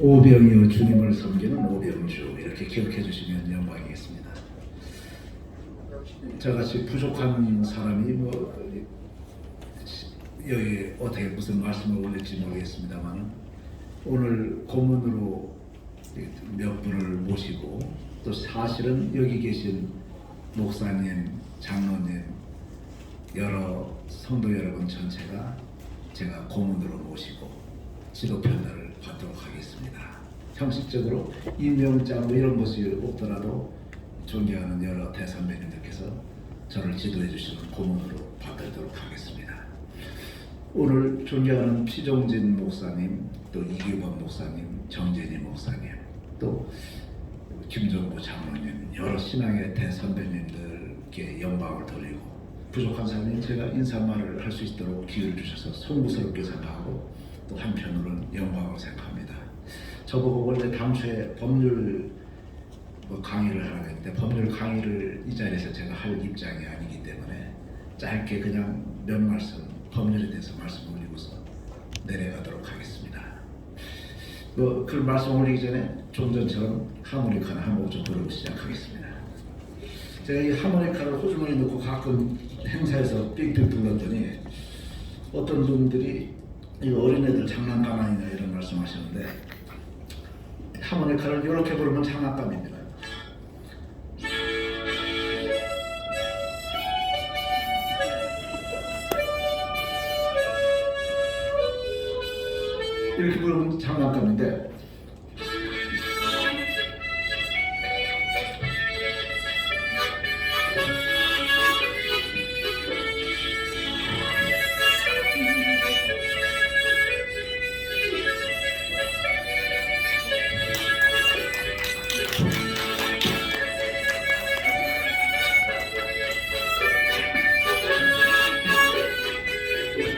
오병이어 주님을 섬기는 오병주, 이렇게 기억해 주시면 영광이겠습니다. 저같이 부족한 사람이 여기 어떻게 무슨 말씀을 올릴지 모르겠습니다만, 오늘 고문으로 몇 분을 모시고, 또 사실은 여기 계신 목사님, 장로님, 여러 성도 여러분 전체가 제가 고문으로 모시고 지도 편달을 받도록 하겠습니다. 형식적으로 임명장 이런 것이 없더라도 존경하는 여러 대선배님들께서 저를 지도해 주시는 고문으로 받도록 하겠습니다. 오늘 존경하는 피종진 목사님, 또 이규범 목사님, 정재니 목사님, 또 김정구 장로님, 여러 신앙의 대선배님들께 영광을 돌리고, 부족한 사람이 제가 인사말을 할 수 있도록 기회를 주셔서 송구스럽게 생각하고, 또 한편으로는 영광으로 생각합니다. 저보고 원래 당초에 법률 강의를 하라고 했는데, 법률 강의를 이 자리에서 제가 할 입장이 아니기 때문에 짧게 그냥 몇 말씀 법률에 대해서 말씀 올리고서 내려가도록 하겠습니다. 그 말씀 올리기 전에 좀 전처럼 하모니카나 한 곡 좀 부르고 시작하겠습니다. 제가 이 하모니카를 호주머니에 넣고 가끔 행사에서 삑삑 불렀더니 어떤 분들이 이거 어린애들 장난감 아니냐 이런 말씀하시는데, 하모니카를 이렇게 부르면 장난감입니다. 이렇게 부르면 장난감인데,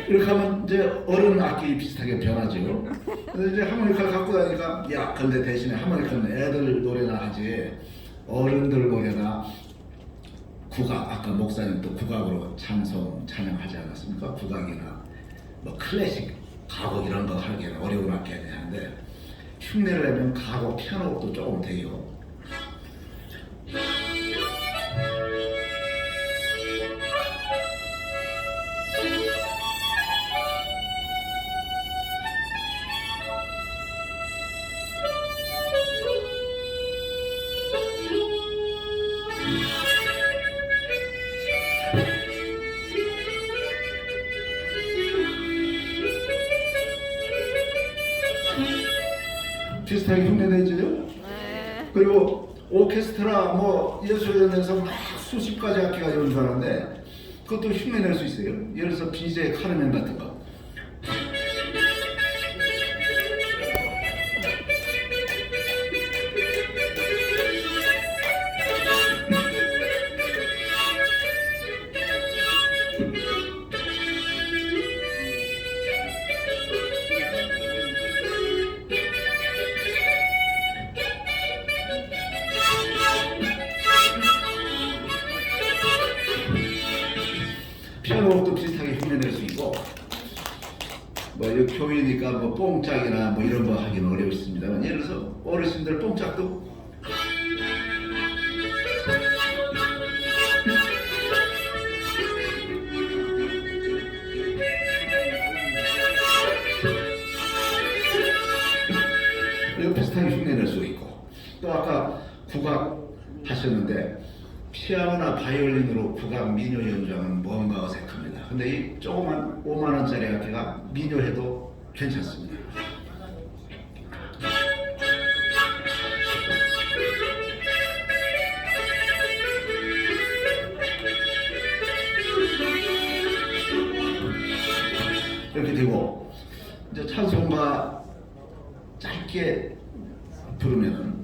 이렇게 하면 이제 어른 악기 비슷하게 변하죠. 그래서 이제 하모니카를 갖고 다니까, 야, 근데 대신에 하모니카는 애들 노래나 하지 어른들 노래나 국악, 아까 목사님도 국악으로 찬송 찬양하지 않았습니까? 국악이나 클래식 가곡 이런 거 하기에는 어려운 악기 하는데, 흉내를 내면 가곡 피아노도 조금 돼요. 비슷하게 흉내내죠. 네. 그리고 오케스트라 예술연에서 막 수십 가지 악기가 연주하는데 그것도 흉내낼 수 있어요. 예를 들어서 BJ 카르멘 같은 거. 피아노도 비슷하게 흉내낼 수 있고, 교회니까 뽕짝이나 이런 거 하기는 어렵습니다만, 예를 들어서 어르신들 뽕짝도 비슷하게 흉내낼 수 있고, 또 아까 국악 하셨는데 피아노나 바이올린으로 국악 민요 연주하면 뭔가 어색합니다. 근데 이 조그만 5만 원짜리 악기가 민요해도 괜찮습니다. 이렇게 되고, 이제 찬송가 짧게 부르면은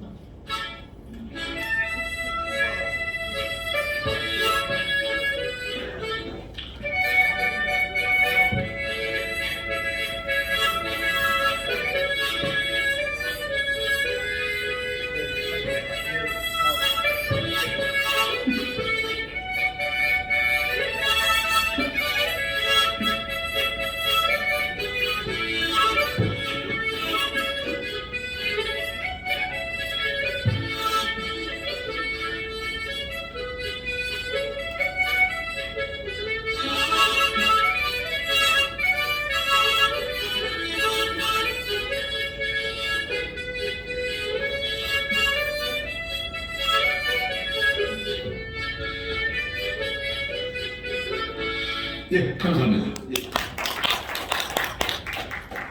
예, 감사합니다. 예.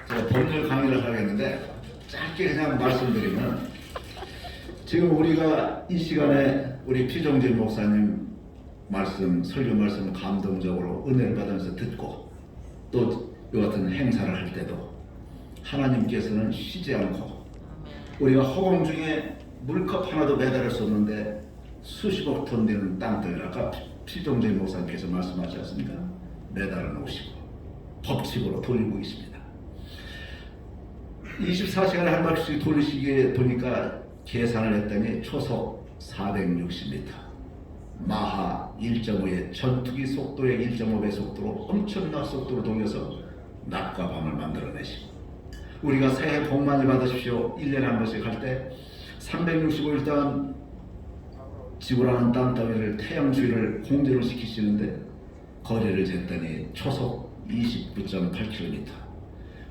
제가 법률 강의를 하겠는데 짧게 그냥 말씀드리면 지금 우리가 이 시간에 우리 피정진 목사님 말씀, 설교 말씀 감동적으로 은혜를 받으면서 듣고 또 이 같은 행사를 할 때도 하나님께서는 쉬지 않고 우리가 허공 중에 물컵 하나도 매달을 수 없는데 수십억 톤 되는 땅들 아까 피정진 목사님께서 말씀하지 않습니까? 매달아 놓으시고 법칙으로 돌리고 있습니다. 24시간에 한 바퀴씩 돌리시기에 보니까 계산을 했더니 초속 460m, 마하 1.5의 전투기 속도의 1.5배 속도로 엄청난 속도로 돌려서 낮과 밤을 만들어내시고 우리가 새해 복 많이 받으십시오 1년에 한 번씩 할 때 365일 동안 지구라는 땅덩이를 태양 주위를 공전을 시키시는데 거리를 쟀더니 초속 29.8km,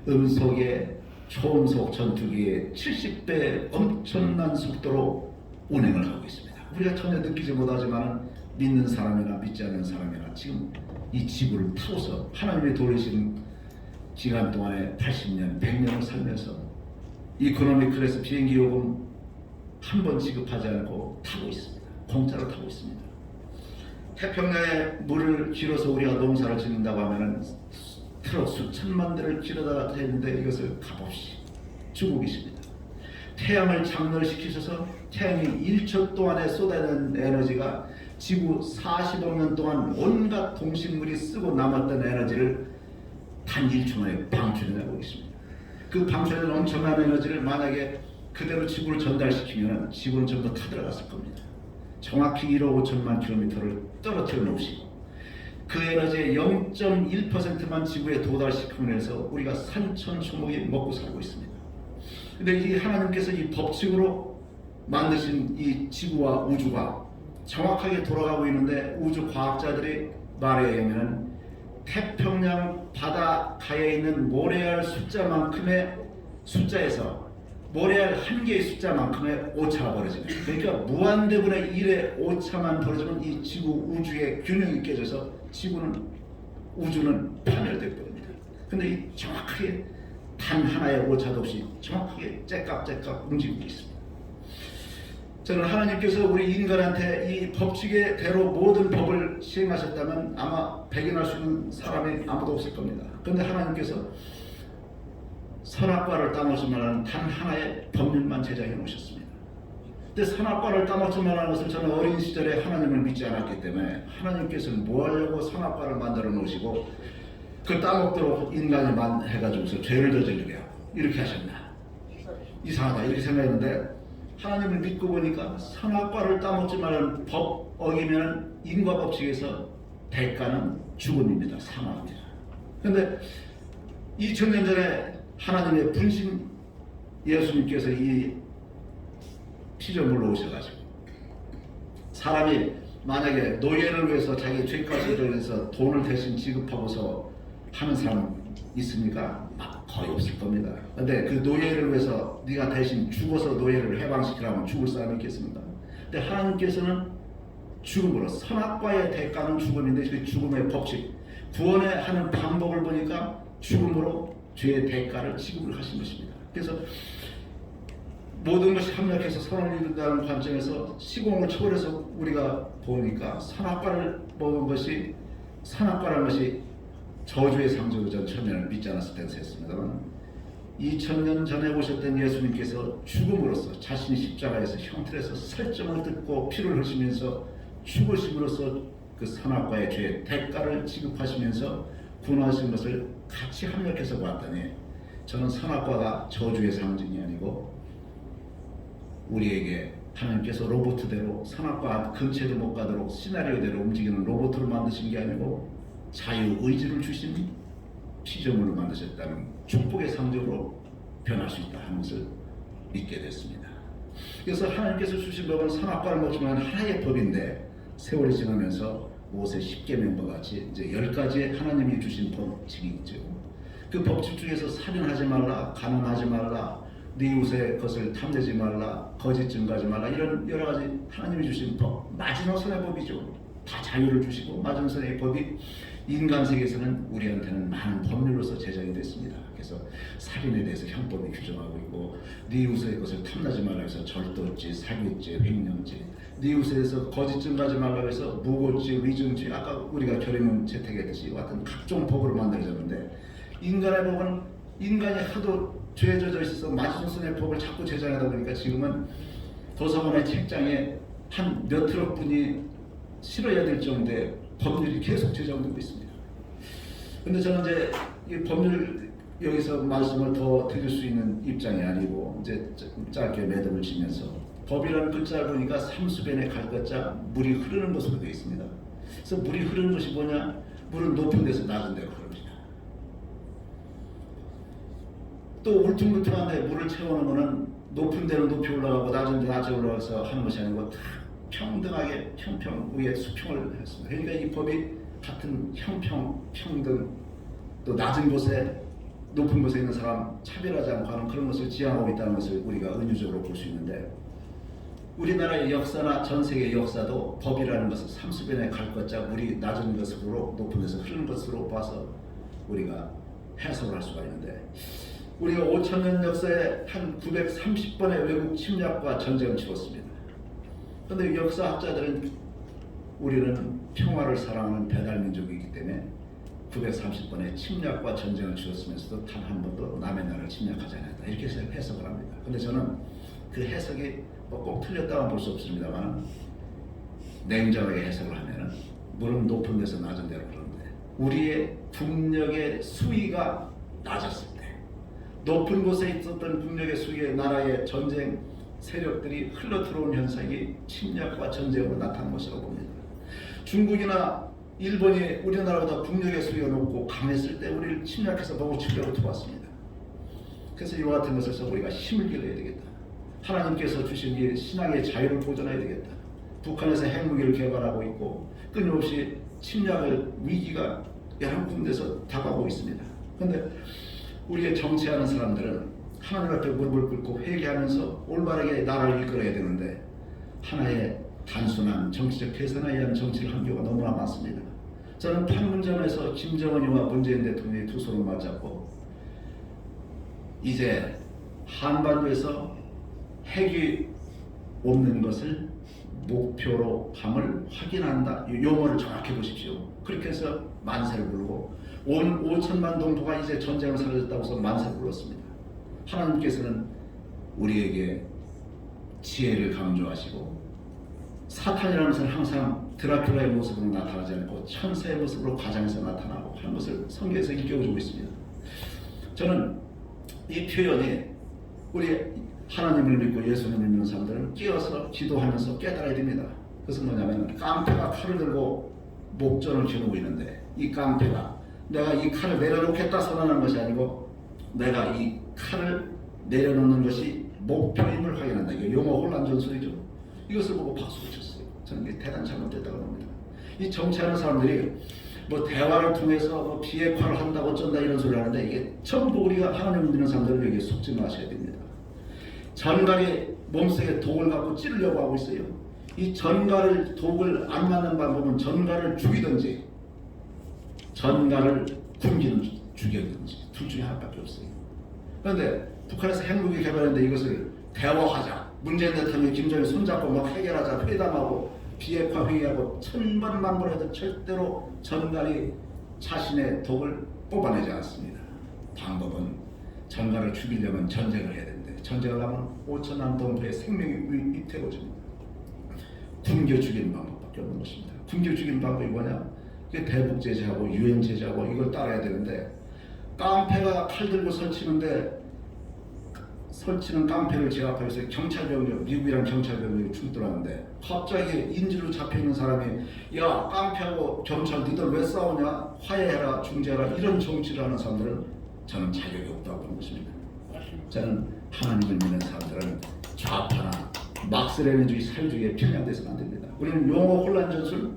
음속의 초음속 전투기의 70배 엄청난 속도로 운행을 하고 있습니다. 우리가 전혀 느끼지 못하지만 믿는 사람이나 믿지 않는 사람이나 지금 이 지구를 타고서 하나님이 돌리신 기간 동안에 80년, 100년을 살면서 이코노미 클래스 비행기 요금 한 번 지급하지 않고 타고 있습니다. 공짜로 타고 있습니다. 태평양에 물을 길어서 우리가 농사를 짓는다고 하면은 트럭 수천만 대를 길어다 대는데 이것을 값없이 주고 계십니다. 태양을 장렬시키셔서 태양이 1초 동안에 쏟아내는 에너지가 지구 40억 년 동안 온갖 동식물이 쓰고 남았던 에너지를 단 1초 만에 방출해내고 있습니다. 그 방출된 엄청난 에너지를 만약에 그대로 지구를 전달시키면 지구는 전부 타들어갔을 겁니다. 정확히 1억 5천만 킬로미터를 떨어뜨려 놓으시고 그 에너지의 0.1%만 지구에 도달시키면서 우리가 산천초목이 먹고 살고 있습니다. 근데 이 하나님께서 이 법칙으로 만드신 이 지구와 우주가 정확하게 돌아가고 있는데 우주 과학자들이 말에 의하면 태평양 바닷가에 있는 모래알 숫자만큼의 숫자에서 모래알 한 개의 숫자만큼의 오차가 벌어집니다. 그러니까 무한대분의 1의 오차만 벌어지면 이 지구 우주의 균형이 깨져서 지구는 우주는 파멸될 겁니다. 근데 이 정확하게 단 하나의 오차도 없이 정확하게 째깍째깍 움직이고 있습니다. 저는 하나님께서 우리 인간한테 이 법칙의 대로 모든 법을 시행하셨다면 아마 배견할 수 있는 사람이 아무도 없을 겁니다. 그런데 하나님께서 선악과를 따먹지 말라는 단 하나의 법률만 제정해 놓으셨습니다. 근데 선악과를 따먹지 말라는 것을 저는 어린 시절에 하나님을 믿지 않았기 때문에 하나님께서는 뭐 하려고 선악과를 만들어 놓으시고 그 따먹도록 인간이 해가지고서 죄를 저지르게 하고 이렇게 하셨나, 이상하다 이렇게 생각했는데 하나님을 믿고 보니까 선악과를 따먹지 말라는 법 어기면 인과 법칙에서 대가는 죽음입니다. 사망입니다. 그런데 2000년 전에 하나님의 분신 예수님께서 이 피조물로 오셔가지고 사람이 만약에 노예를 위해서 자기 죄값을 위해서 돈을 대신 지급하고서 하는 사람 있습니까? 거의 없을 겁니다. 근데 그 노예를 위해서 네가 대신 죽어서 노예를 해방시키라면 죽을 사람이 있겠습니까? 근데 하나님께서는 죽음으로, 선악과의 대가는 죽음인데 그 죽음의 법칙, 구원에 하는 방법을 보니까 죽음으로 죄의 대가를 지급을 하신 것입니다. 그래서 모든 것이 합력해서 선을 이룬다는 관점에서 시공을 초월해서 우리가 보니까 선악과를 먹은 것이, 선악과라는 것이 저주의 상징으로 전 처음에는 믿지 않았을 때가 있었습니다만 2000년 전에 오셨던 예수님께서 죽음으로써 자신이 십자가에서 형틀에서 설정을 듣고 피를 흘리시면서 죽으심으로써 그 선악과의 죄의 대가를 지급하시면서 구원하신 것을 같이 합력해서 봤더니 저는 선악과가 저주의 상징이 아니고 우리에게 하나님께서 로봇대로 선악과 근처에도 못 가도록 시나리오대로 움직이는 로봇으로 만드신 게 아니고 자유의지를 주신 피조물로 만드셨다는 축복의 상징으로 변할 수 있다 하는 것을 믿게 됐습니다. 그래서 하나님께서 주신 법은 선악과를 먹지만 하나의 법인데 세월이 지나면서 모세 10계명과 같이 이제 10가지의 하나님이 주신 법칙이 있죠. 그 법칙 중에서 살인하지 말라, 가늠하지 말라, 네 이웃의 것을 탐내지 말라, 거짓 증거하지 말라, 이런 여러 가지 하나님이 주신 법, 마지노선의 법이죠. 다 자유를 주시고 마지노선의 법이 인간 세계에서는 우리한테는 많은 법률로서 제정이 됐습니다. 그래서 살인에 대해서 형법이 규정하고 있고, 네 이웃의 것을 탐나지 말라 해서 절도죄, 사기죄, 횡령죄, 네 이웃에 대해서 거짓 증거하지 말라 해서 무고죄, 위증죄, 아까 우리가 결의문 채택했듯이 같은 각종 법으로 만들어졌는데, 인간의 법은 인간이 하도 죄에 젖어 있어서 마지노선의 법을 자꾸 제정하다 보니까 지금은 도서관의 책장에 한 몇 트럭 분이 실어야 될 정도의 법률이 계속 제정되고 있습니다. 근데 저는 이제 이 법률 여기서 말씀을 더 드릴 수 있는 입장이 아니고, 이제 짧게 매듭을 치면서 법이라는 글자를 보니까 삼수변에 갈 것자 물이 흐르는 것으로 되어 있습니다. 그래서 물이 흐르는 것이 뭐냐? 물은 높은 데서 낮은 데로 흐릅니다. 또 울퉁불퉁한데 물을 채워놓으면 높은 데로 높이 올라가고 낮은 데 낮게 올라가서 하는 것이 아니고 다 평등하게 평평 위에 수평을 했습니다. 그러니까 이 법이 같은 형평, 평등, 또 낮은 곳에 높은 곳에 있는 사람 차별하지 않고 하는 그런 것을 지향하고 있다는 것을 우리가 은유적으로 볼 수 있는데, 우리나라의 역사나 전 세계 역사도 법이라는 것은 삼수변에 갈 것자 물이 낮은 것으로 높은 데서 흐르는 것으로 봐서 우리가 해석을 할 수가 있는데, 우리가 5,000년 역사에 한 930번의 외국 침략과 전쟁을 치렀습니다. 그런데 역사학자들은 우리는 평화를 사랑하는 배달민족이기 때문에 930번의 침략과 전쟁을 치렀으면서도 단 한 번도 남의 나라를 침략하지 않았다, 이렇게 해석을 합니다. 그런데 저는 그 해석이 꼭 틀렸다고는 볼 수 없습니다만, 냉정하게 해석을 하면은 물은 높은 데서 낮은 데로 흐르는데, 우리의 국력의 수위가 낮았을 때, 높은 곳에 있었던 국력의 수위에 나라의 전쟁 세력들이 흘러 들어온 현상이 침략과 전쟁으로 나타난 것이라고 봅니다. 중국이나 일본이 우리나라보다 국력의 수위가 높고 강했을 때 우리를 침략해서 보고 치려고 들어왔습니다. 그래서 이와 같은 것에서 우리가 힘을 길러야 되겠다. 하나님께서 주신 이 신앙의 자유를 보존해야 되겠다. 북한에서 핵무기를 개발하고 있고 끊임없이 침략을 위기가 여러 군데서 다가오고 있습니다. 그런데 우리의 정치하는 사람들은 하나님 앞에 무릎을 꿇고 회개하면서 올바르게 나라를 이끌어야 되는데, 하나의 단순한 정치적 계산에 의한 정치를 한 경우가 너무나 많습니다. 저는 판문점에서 김정은이와 문재인 대통령이 두 손을 맞잡고 이제 한반도에서 핵이 없는 것을 목표로 함을 확인한다, 이 용어를 정확히 보십시오. 그렇게 해서 만세를 부르고, 온 5천만 동포가 이제 전쟁을 사라졌다고 해서 만세를 불렀습니다. 하나님께서는 우리에게 지혜를 강조하시고, 사탄이라는 것은 항상 드라큘라의 모습으로 나타나지 않고 천사의 모습으로 가장에서 나타나고 하는 것을 성경에서 일깨워주고 있습니다. 저는 이 표현이 우리 하나님을 믿고 예수님을 믿는 사람들은 끼어서 기도하면서 깨달아야 됩니다. 그것은 뭐냐면, 깡패가 칼을 들고 목전을 겨누고 있는데, 이 깡패가 내가 이 칼을 내려놓겠다 선언하는 것이 아니고, 내가 이 칼을 내려놓는 것이 목표임을 확인한다. 이게 용어 혼란 전술이죠. 이것을 보고 박수를 쳤어요. 저는 이게 대단히 잘못됐다고 봅니다. 이 정치하는 사람들이 뭐 대화를 통해서 뭐 비핵화를 한다고 어쩐다 이런 소리를 하는데, 이게 전부 우리가 하나님을 믿는 사람들은 여기에 속지 마셔야 됩니다. 전갈이 몸속에 독을 갖고 찌르려고 하고 있어요. 이 전갈을 독을 안 맞는 방법은 전갈을 죽이든지 전갈을 죽이든지 둘 중에 하나밖에 없어요. 그런데 북한에서 핵무기 개발했는데 이것을 대화하자, 문재인 대통령이 김정일 손잡고 막 해결하자, 회담하고 비핵화 회의하고 천번만번 해도 절대로 전갈이 자신의 독을 뽑아내지 않습니다. 방법은 전갈을 죽이려면 전쟁을 해야 되는데, 전쟁을 하면 5천만 동포의 생명이 위태로워집니다. 굶겨 죽이는 방법밖에 없는 것입니다. 굶겨 죽이는 방법이 뭐냐? 이게 대북 제재하고 유엔 제재하고 이걸 따라야 되는데, 깡패가 칼 들고 설치는 깡패를 제압하기 위해서 경찰병력, 미국이랑 경찰병력이 출동하는데, 갑자기 인질로 잡혀있는 사람이 야, 깡패하고 경찰 니들 왜 싸우냐, 화해해라, 중재해라, 이런 정치를 하는 사람들은 저는 자격이 없다고 보는 것입니다. 저는 하나님을 믿는 사람들은 좌파나 막스레닌주의 사회주의에 편향돼서는 안 됩니다. 우리는 용어 혼란 전술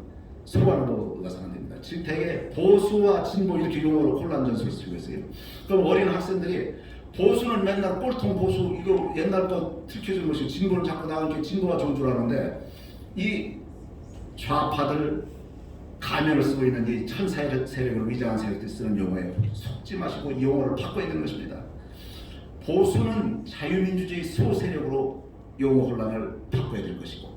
소관으로 가서는 안 됩니다. 지금 되게 보수와 진보 이렇게 용어로 혼란 전술을 쓰고 있어요. 그럼 어린 학생들이 보수는 맨날 꼴통 보수, 이거 옛날 거 들켜준 것이, 진보는 자꾸 나오는 게 진보가 좋은 줄 아는데, 이 좌파들 가면을 쓰고 있는 이 천사의 세력을 위장한 세력들이 쓰는 용어예요. 속지 마시고 이 용어를 바꿔야 되는 것입니다. 보수는 자유민주주의 소세력으로 용어 혼란을 바꿔야 될 것이고,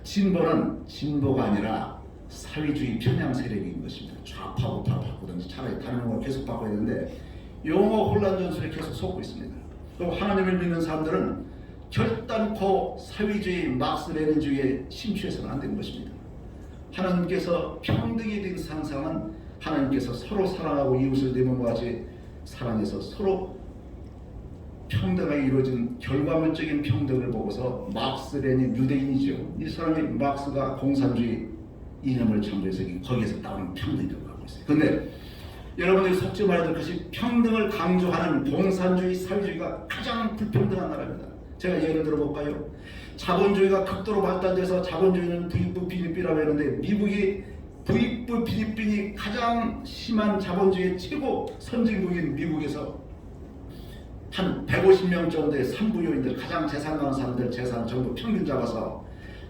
진보는 진보가 아니라 사회주의 편향 세력인 것입니다. 좌파 우파 바꾸든지 차라리 다른 용어를 계속 바꿔야 되는데 용어 혼란 전술에 계속 속고 있습니다. 그리고 하나님을 믿는 사람들은 결단코 사회주의 막스 레닌주의에 심취해서는 안 되는 것입니다. 하나님께서 평등에 대한 상상은 하나님께서 서로 사랑하고 이웃을 내 몸과 같이 사랑해서 서로 평등하게 이루어진 결과물적인 평등을 보고서 막스 레닌 유대인이죠. 이 사람이 막스가 공산주의 이념을 창조해서 거기에서 따오는 평등이라고 하고 있어요. 그런데 여러분들이 속지 말아야 될 것이 평등을 강조하는 공산주의 사회주의가 가장 불평등한 나라입니다. 제가 예를 들어볼까요? 자본주의가 극도로 발달돼서 자본주의는 부익부 필리핀이라고 했는데 미국이 부익부 필리핀이 가장 심한 자본주의의 최고 선진국인 미국에서 한 150명 정도의 산부요인들, 가장 재산 많은 사람들 재산 전부 평균 잡아서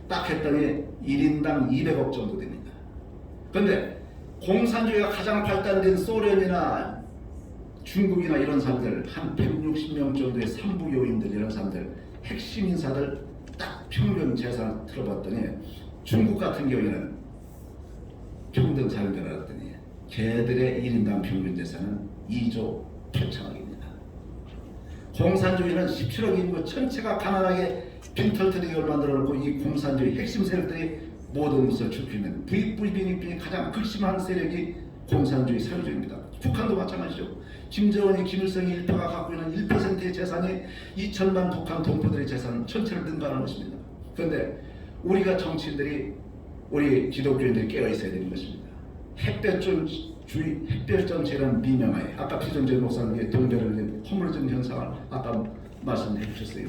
딱 했더니 1인당 200억 정도 됩니다. 그런데 공산주의가 가장 발달된 소련이나 중국이나 이런 사람들 한 160명 정도의 산부요인들 이런 사람들 핵심 인사들 딱 평균 재산을 틀어봤더니 중국 같은 경우에는 평등 사회를 알았더니 걔들의 1인당 평균 재산은 2조 8천억입니다. 공산주의는 17억 인구 전체가 가난하게 빈털터리기를 만들어놓고 이 공산주의 핵심 세력들이 모든 것을 주피는 부익부빈이 가장 극심한 세력이 공산주의 사회주의입니다. 북한도 마찬가지죠. 김정은이 김일성이 1%가 갖고 있는 1%의 재산이 2천만 북한 동포들의 재산 전체를 능가하는 것입니다. 그런데 우리가 정치인들이 우리 기독교인들이 깨어 있어야 되는 것입니다. 햇볕 정치라는 미명하에 아까 피정재 목사님의 동결을 허물어진 현상을 아까 말씀해 주셨어요.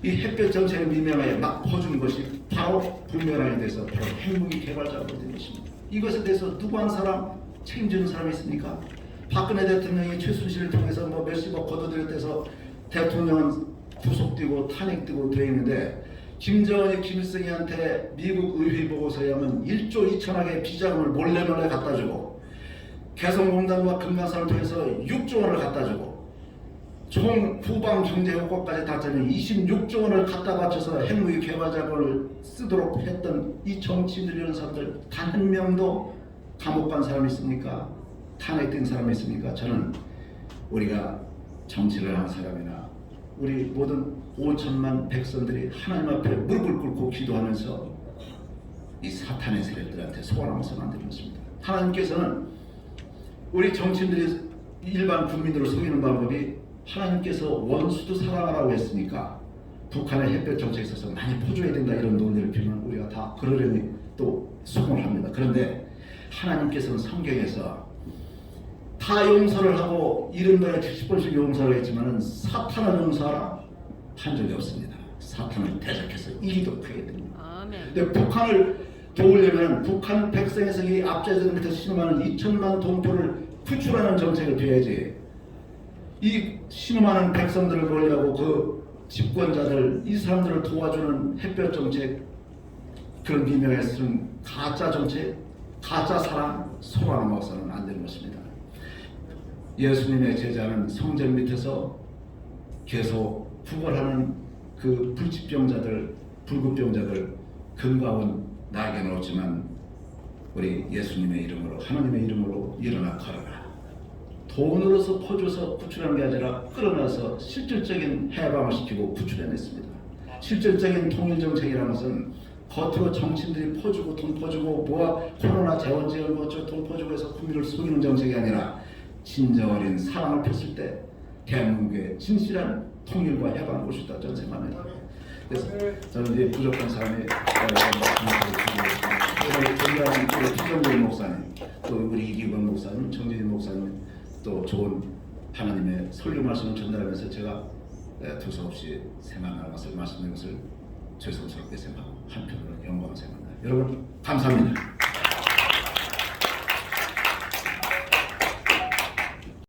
이 햇볕 정책의 미명하에 막 퍼준 것이 바로 불멸하게 돼서 바로 핵무기 개발자가 된 것입니다. 이것에 대해서 누구 한 사람 책임지는 사람이 있습니까? 박근혜 대통령이 최순실을 통해서 뭐 몇십억 걷어들였대서 대통령은 구속되고 탄핵되고 되어 있는데 김정은이 김일성이한테 미국 의회 보고서에 하면 1조 2천억의 비자금을 몰래 갖다 주고 개성공단과 금강산을 통해서 6조 원을 갖다 주고 총 후방 경제 효과까지 다 짜면 26조 원을 갖다 바쳐서 핵무기 개발 자금을 쓰도록 했던 이 정치인들이라는 사람들 단 한 명도 감옥 간 사람이 있습니까? 탄핵된 사람이 있습니까? 저는 우리가 정치를 하는 사람이나 우리 모든 5천만 백성들이 하나님 앞에 무릎을 꿇고 기도하면서 이 사탄의 세력들한테 속아나서는 안 되는 것입니다. 하나님께서는 우리 정치인들이 일반 국민들을 속이는 방법이 하나님께서 원수도 사랑하라고 했으니까 북한의 햇볕 정책에 있어서 많이 퍼줘야 된다 이런 논리를 피우면 우리가 다 그러려니 또 수긍을 합니다. 그런데 하나님께서는 성경에서 다 용서를 하고 70번에 70번씩 용서를 했지만 사탄을 용서하라 한 적이 없습니다. 사탄을 대적해서 이기도 크게 됩니다. 근데 북한을 도우려면 북한 백성에서 이 압제적 밑에 신음하는 2천만 동포를 구출하는 정책을 펴야지. 이 신음하는 백성들을 관리하고 그 집권자들 이 사람들을 도와주는 햇볕 정책 그런 비명에 쓰는 가짜 정책 가짜 사랑 소망 먹어서는 안 되는 것입니다. 예수님의 제자는 성전 밑에서 계속 구걸하는 그 불치병자들 불급병자들 금가운 나에게 놓지만 우리 예수님의 이름으로 하나님의 이름으로 일어나 걸어라. 돈으로서 퍼줘서 구출하는 게 아니라 끌어내서 실질적인 해방을 시키고 구출해냈습니다. 실질적인 통일정책이라는 것은 겉으로 정치인들이 퍼주고 돈 퍼주고 뭐가 코로나 재원지원 거쳐 돈 퍼주고 해서 국민을 속이는 정책이 아니라 진정 어린 사랑을 폈을 때 대한민국의 진실한 통일과 해방을 올 수 있다 저는 생각합니다. 그래서 저는 이제 부족한 사람이 오늘 피정재 목사님 또 우리 이기권 목사님 정진희 목사님 또 좋은 하나님의 설교 말씀을 전달하면서 제가 두서없이 생각나는 것을 말씀드린 것을 죄송스럽게 생각하고 한편으로는 영광을 생각합니다. 여러분 감사합니다.